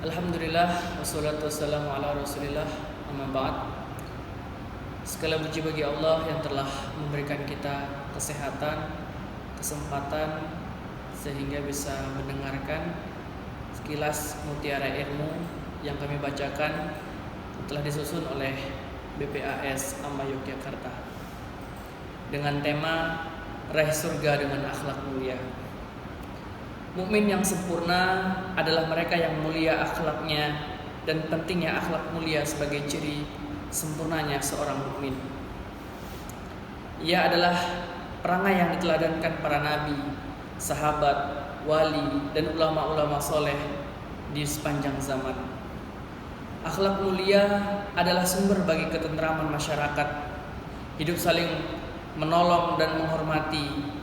Alhamdulillah wassalatu wassalamu ala rasulillah amma ba'd. Segala puji bagi Allah yang telah memberikan kita kesehatan, kesempatan sehingga bisa mendengarkan sekilas mutiara ilmu yang kami bacakan telah disusun oleh BPAS Amma Yogyakarta dengan tema Raih Surga dengan Akhlak Mulia. Mukmin yang sempurna adalah mereka yang mulia akhlaknya, dan pentingnya akhlak mulia sebagai ciri sempurnanya seorang mukmin. Ia adalah perangai yang diteladankan para nabi, sahabat, wali, dan ulama-ulama soleh di sepanjang zaman. Akhlak mulia adalah sumber bagi ketentraman masyarakat, hidup saling menolong dan menghormati.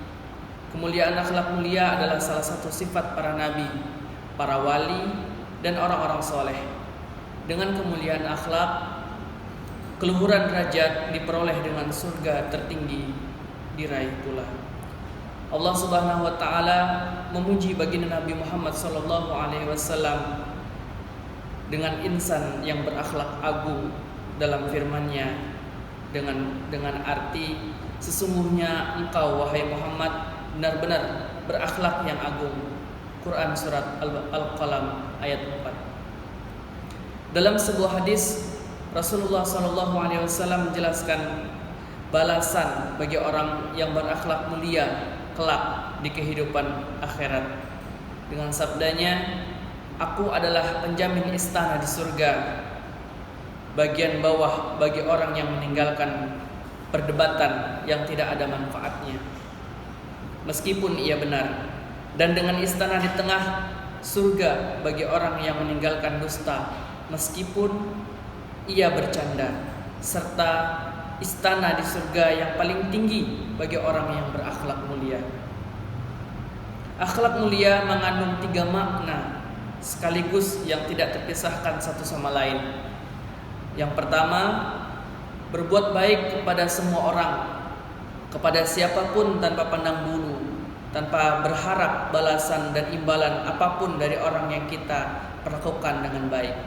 Kemuliaan akhlak mulia adalah salah satu sifat para nabi, para wali, dan orang-orang soleh. Dengan kemuliaan akhlak, keluhuran derajat diperoleh dengan surga tertinggi diraih pula. Allah Subhanahu wa taala memuji baginda Nabi Muhammad sallallahu alaihi wasallam dengan insan yang berakhlak agung dalam firman-Nya dengan arti sesungguhnya engkau wahai Muhammad benar-benar berakhlak yang agung. Quran surat Al-Qalam ayat 4. Dalam sebuah hadis Rasulullah SAW menjelaskan balasan bagi orang yang berakhlak mulia kelak di kehidupan akhirat dengan sabdanya, "Aku adalah penjamin istana di surga, bagian bawah bagi orang yang meninggalkan perdebatan yang tidak ada manfaatnya, meskipun ia benar, dan dengan istana di tengah surga bagi orang yang meninggalkan dusta meskipun ia bercanda, serta istana di surga yang paling tinggi bagi orang yang berakhlak mulia." Akhlak mulia mengandung 3 makna sekaligus yang tidak terpisahkan satu sama lain. Yang pertama, berbuat baik kepada semua orang, kepada siapapun tanpa pandang bulu, tanpa berharap balasan dan imbalan apapun dari orang yang kita perlakukan dengan baik.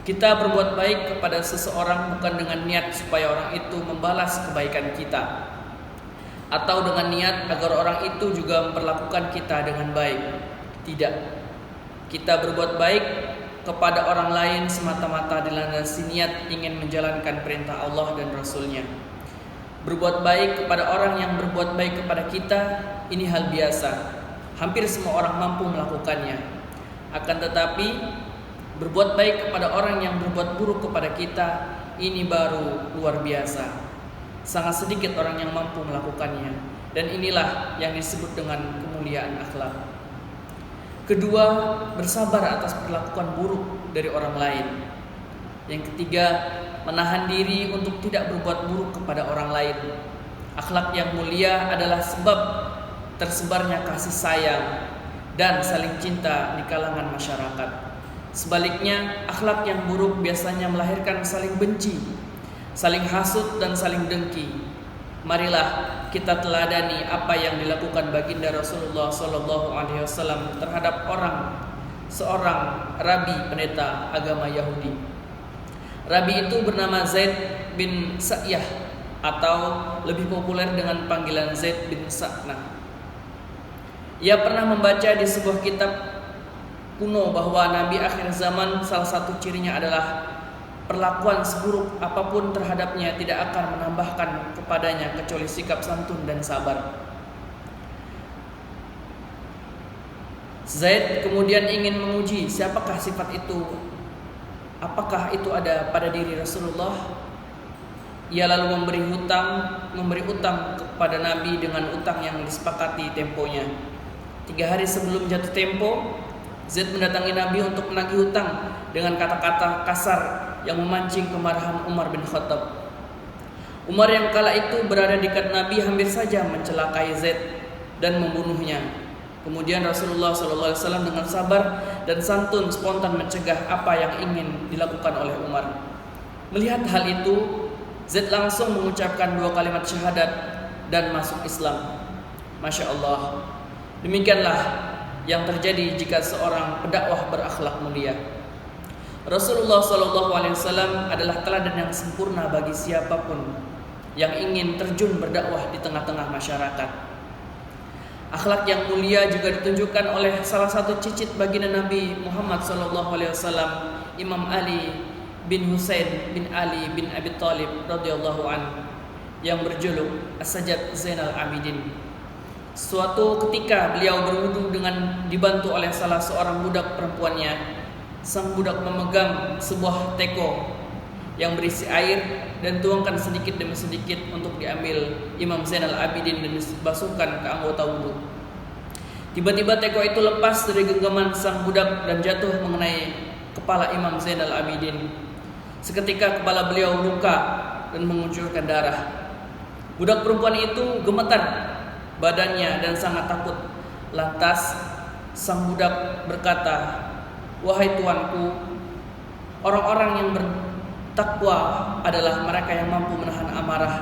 Kita berbuat baik kepada seseorang bukan dengan niat supaya orang itu membalas kebaikan kita, atau dengan niat agar orang itu juga memperlakukan kita dengan baik. Tidak. Kita berbuat baik kepada orang lain semata-mata dilandasi niat ingin menjalankan perintah Allah dan Rasul-Nya. Berbuat baik kepada orang yang berbuat baik kepada kita, ini hal biasa. Hampir semua orang mampu melakukannya. Akan tetapi, berbuat baik kepada orang yang berbuat buruk kepada kita, ini baru luar biasa. Sangat sedikit orang yang mampu melakukannya. Dan inilah yang disebut dengan kemuliaan akhlak. Kedua, bersabar atas perlakuan buruk dari orang lain. Yang ketiga, menahan diri untuk tidak berbuat buruk kepada orang lain. Akhlak yang mulia adalah sebab tersebarnya kasih sayang dan saling cinta di kalangan masyarakat. Sebaliknya, akhlak yang buruk biasanya melahirkan saling benci, saling hasut, dan saling dengki. Marilah kita teladani apa yang dilakukan baginda Rasulullah SAW terhadap seorang rabi pendeta agama Yahudi. Rabi itu bernama Zaid bin Sa'yah, atau lebih populer dengan panggilan Zaid bin Sa'nah. Ia pernah membaca di sebuah kitab kuno bahwa Nabi akhir zaman salah satu cirinya adalah perlakuan seburuk apapun terhadapnya tidak akan menambahkan kepadanya kecuali sikap santun dan sabar. Zaid kemudian ingin menguji siapakah sifat itu. Apakah itu ada pada diri Rasulullah? Ia lalu memberi utang kepada Nabi dengan utang yang disepakati temponya. 3 hari sebelum jatuh tempo, Zaid mendatangi Nabi untuk menagih hutang dengan kata-kata kasar yang memancing kemarahan Umar bin Khattab. Umar yang kala itu berada di dekat Nabi hampir saja mencelakai Zaid dan membunuhnya. Kemudian Rasulullah SAW dengan sabar dan santun spontan mencegah apa yang ingin dilakukan oleh Umar. Melihat hal itu, Zaid langsung mengucapkan 2 kalimat syahadat dan masuk Islam. Masya Allah. Demikianlah yang terjadi jika seorang pendakwah berakhlak mulia. Rasulullah SAW adalah teladan yang sempurna bagi siapapun yang ingin terjun berdakwah di tengah-tengah masyarakat. Akhlak yang mulia juga ditunjukkan oleh salah satu cicit baginda Nabi Muhammad SAW, Imam Ali bin Husain bin Ali bin Abi Thalib radhiyallahu anhu, yang berjuluk As-Sajjad Zainal Abidin. Suatu ketika beliau berwudu dengan dibantu oleh salah seorang budak perempuannya. Sang budak memegang sebuah teko yang berisi air dan tuangkan sedikit demi sedikit untuk diambil Imam Zainal Abidin dan dibasuhkan ke anggota wudu. Tiba-tiba teko itu lepas dari genggaman sang budak dan jatuh mengenai kepala Imam Zainal Abidin. Seketika kepala beliau luka dan mengucurkan darah. Budak perempuan itu gemetar badannya dan sangat takut. Lantas sang budak berkata, "Wahai tuanku, orang-orang yang bertakwa adalah mereka yang mampu menahan amarah."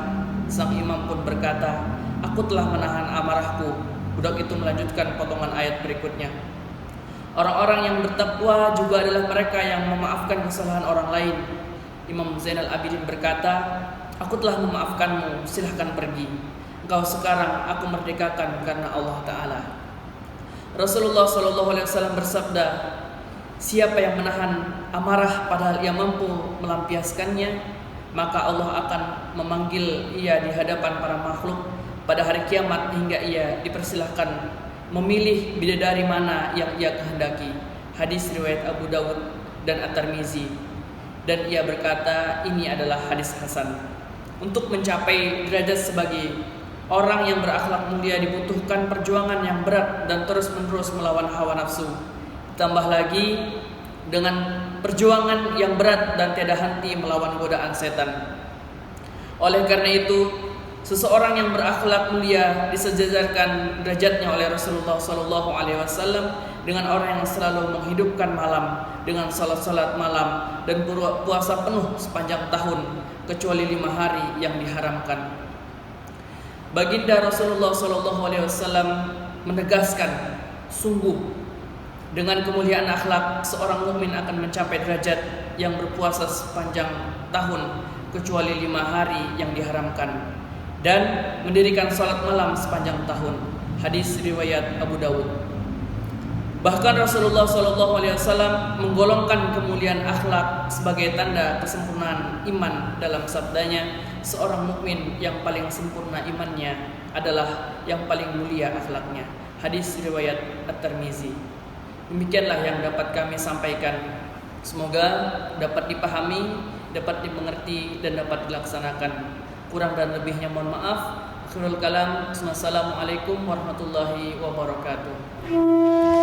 Sang imam pun berkata, "Aku telah menahan amarahku." Budak itu melanjutkan potongan ayat berikutnya. Orang-orang yang bertakwa juga adalah mereka yang memaafkan kesalahan orang lain. Imam Zainal Abidin berkata, "Aku telah memaafkanmu, silahkan pergi. Engkau sekarang aku merdekakan karena Allah Ta'ala." Rasulullah SAW bersabda, "Siapa yang menahan amarah padahal ia mampu melampiaskannya, maka Allah akan memanggil ia di hadapan para makhluk pada hari kiamat hingga ia dipersilahkan memilih bidadari mana yang ia kehendaki." Hadis riwayat Abu Dawud dan At-Tirmizi. Dan ia berkata, ini adalah hadis hasan. Untuk mencapai derajat sebagai orang yang berakhlak mulia dibutuhkan perjuangan yang berat dan terus-menerus melawan hawa nafsu. Tambah lagi dengan perjuangan yang berat dan tiada henti melawan godaan setan. Oleh karena itu, seseorang yang berakhlak mulia disejajarkan derajatnya oleh Rasulullah SAW dengan orang yang selalu menghidupkan malam dengan salat-salat malam dan puasa penuh sepanjang tahun kecuali 5 hari yang diharamkan. Baginda Rasulullah SAW menegaskan, sungguh dengan kemuliaan akhlak seorang mukmin akan mencapai derajat yang berpuasa sepanjang tahun kecuali 5 hari yang diharamkan dan mendirikan salat malam sepanjang tahun. Hadis riwayat Abu Dawud. Bahkan Rasulullah SAW menggolongkan kemuliaan akhlak sebagai tanda kesempurnaan iman dalam sabdanya, seorang mukmin yang paling sempurna imannya adalah yang paling mulia akhlaknya. Hadis riwayat At-Tirmizi. Demikianlah yang dapat kami sampaikan. Semoga dapat dipahami, dapat dimengerti dan dapat dilaksanakan. Kurang dan lebihnya mohon maaf. Akhirul kalam. Wassalamualaikum warahmatullahi wabarakatuh.